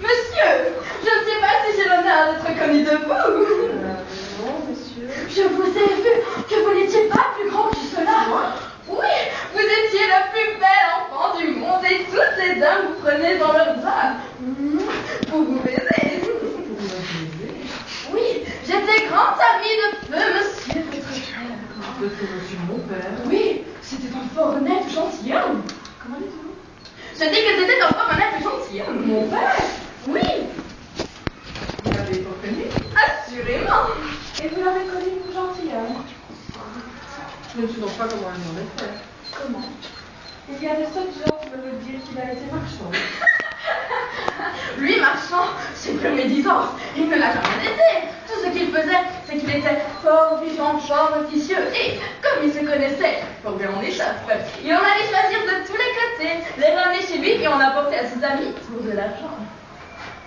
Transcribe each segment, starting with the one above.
Monsieur, je ne sais pas si j'ai l'honneur d'être connu de vous. Non, monsieur. Je vous ai vu que vous n'étiez pas plus grand que cela. Moi? Oui, vous étiez le plus bel enfant du monde et toutes les dames vous prenaient dans leurs bras. Pour vous baiser. Oui, j'étais grande amie de feu, monsieur, votre frère. De ce monsieur, mon père. Oui, c'était un fort honnête gentilhomme. Comment dites-vous? Je dis que c'était un fort honnête gentilhomme. Mon père? Oui, Vous l'avez reconnu? assurément. Et vous l'avez connu pour gentilhomme? Je ne sais donc pas comment il en est fait. Comment? Il y a de sottes gens qui veulent dire qu'il a été marchand. Lui, marchand, c'est pure médisance. Il ne l'a jamais été. Tout ce qu'il faisait, c'est qu'il était fort vivant, fort officieux. Et, comme il se connaissait fort bien en échoppe, il en allait choisir de tous les côtés, les ramener chez lui et en apporter à ses amis pour de l'argent.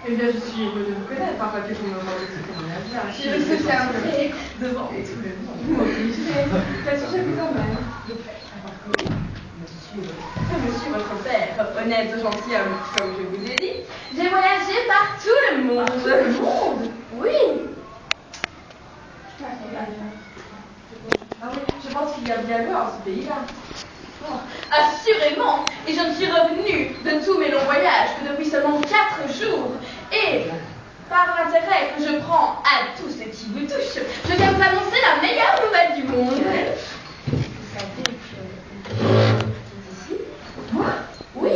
Eh bien, je suis heureux de vous connaître, afin que vous me rendez ce témoignage-là. Je me soutiendrai devant tout le monde. Qu'est-ce que je vous emmène? Monsieur votre père, honnête, gentilhomme, comme je vous ai dit, j'ai voyagé par tout le monde. Par tout le monde? Oui. Ah oui, je pense qu'il y a bien loin en ce pays-là. Oh, assurément. Et je ne suis revenue de tous mes longs voyages que depuis seulement 4 jours. Et par l'intérêt que je prends à tout ce qui vous touche, je viens vous annoncer la meilleure nouvelle du monde. Vous savez que ici? Moi? Oui.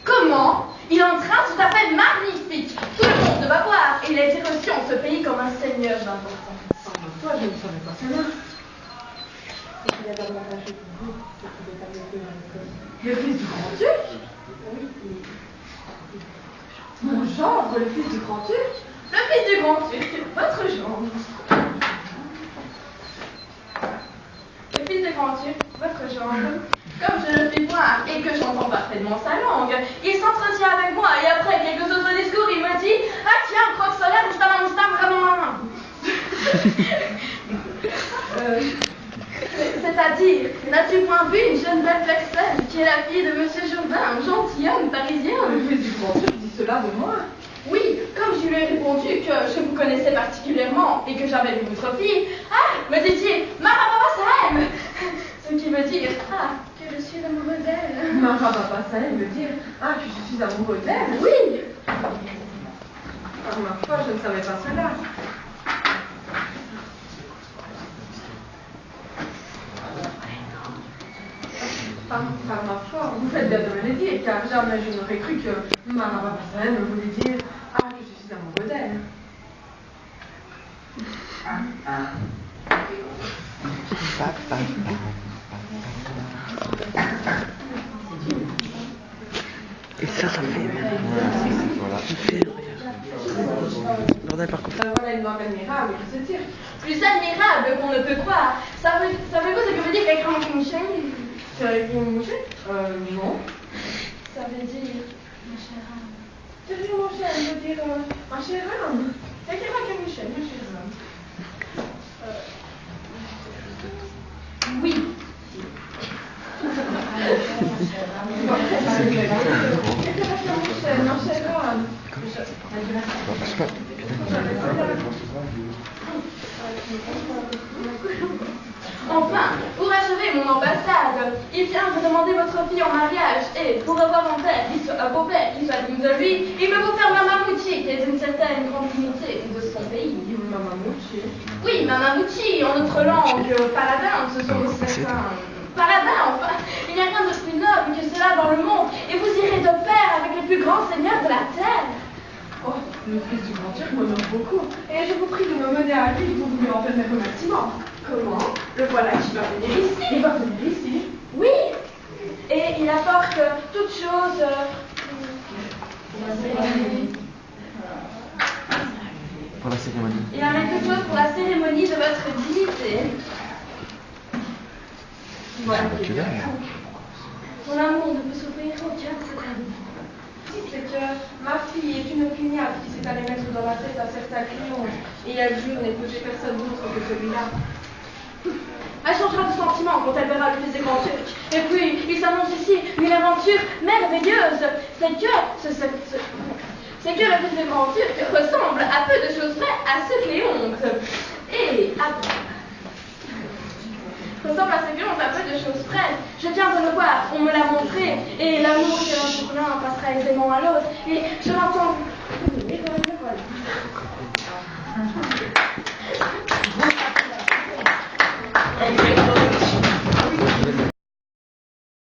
Comment? Il est en train tout à fait magnifique. Tout le monde va voir. Et il a été reçu en ce pays comme un seigneur d'importance. Sans toi, je ne savais pas cela. Et qu'il y a davantage pour vous que vous êtes arrivé dans l'école. Le fils du grand-duc? Oui. Mon gendre, le fils du grand-duc? Le fils du grand-duc, votre gendre. Le fils du grand-duc, votre gendre. Comme je le puis voir et que j'entends parfaitement sa langue, il s'entretient avec moi et après quelques autres discours, il me dit: ah tiens, croque solaire, vraiment. C'est-à-dire, n'as-tu point vu une jeune belle personne qui est la fille de Monsieur Jourdain, un gentilhomme parisien? Le fils du grand-duc dit cela de moi. Oui, comme je lui ai répondu que je vous connaissais particulièrement et que j'avais vu votre fille, me dit-il, Marababa Sahem, ce qui veut dire, que je suis amoureux d'elle. Marababa Sahem veut dire, que je suis amoureux d'elle? Oui. Par ma foi, je ne savais pas cela. Par ma foi, vous faites bien de me le dire, car jamais je n'aurais cru que Marababa Sahem voulait dire, que je suis amoureux d'elle. Et ça fait bien. Voilà. Bordel par contre. Voilà une langue admirable qui se tire. Plus admirable qu'on ne peut croire. Savez-vous ce que veut dire quelqu'un qui me chaîne? Tu as écrit une mouchée? Non. Ça veut dire, ma chère âme. Tu as dit mon cher, elle veut dire ma chère âme. Quelqu'un qui me chaîne, ma chère âme. Oui. Enfin, pour achever mon ambassade, il vient vous demander votre fille en mariage et pour avoir un beau-père qui soit digne de lui, il me faut faire Mamamouchi, qui est d'une certaine grande dignité de son pays. Mamamouchi? Oui, Mamamouchi, en notre langue, paladin, ce sont certains... Paladin, enfin, il n'y a rien de plus noble que cela dans le monde, et vous irez de pair avec les plus grands seigneurs de la terre. Oh, le fils du grand-duc m'honore beaucoup, et je vous prie de me mener à lui pour lui en faire mes remerciements. Comment? Le voilà qui va venir ici. Il va venir ici. Oui, et il apporte toutes choses... Pour la cérémonie. Il amène toutes choses pour la cérémonie de votre dignité. Voilà. Mon amour ne peut s'ouvrir aucun secret. Si c'est que ma fille est une opiniâtre qui s'est allée mettre dans la tête à certains clients, et elle jure n'épouser personne d'autre que celui-là. Elle changera de sentiment quand elle verra le fils des grands Turcs. Et puis, il s'annonce ici une aventure merveilleuse. C'est que le fils des grands Turcs ressemble à peu de choses près à ce Cléonte. Et ressemble à ce Cléonte à peu de choses près. Je viens de le voir, on me l'a montré, et l'amour qui est un jour l'un passera aisément à l'autre. Et je l'entends. Et voilà.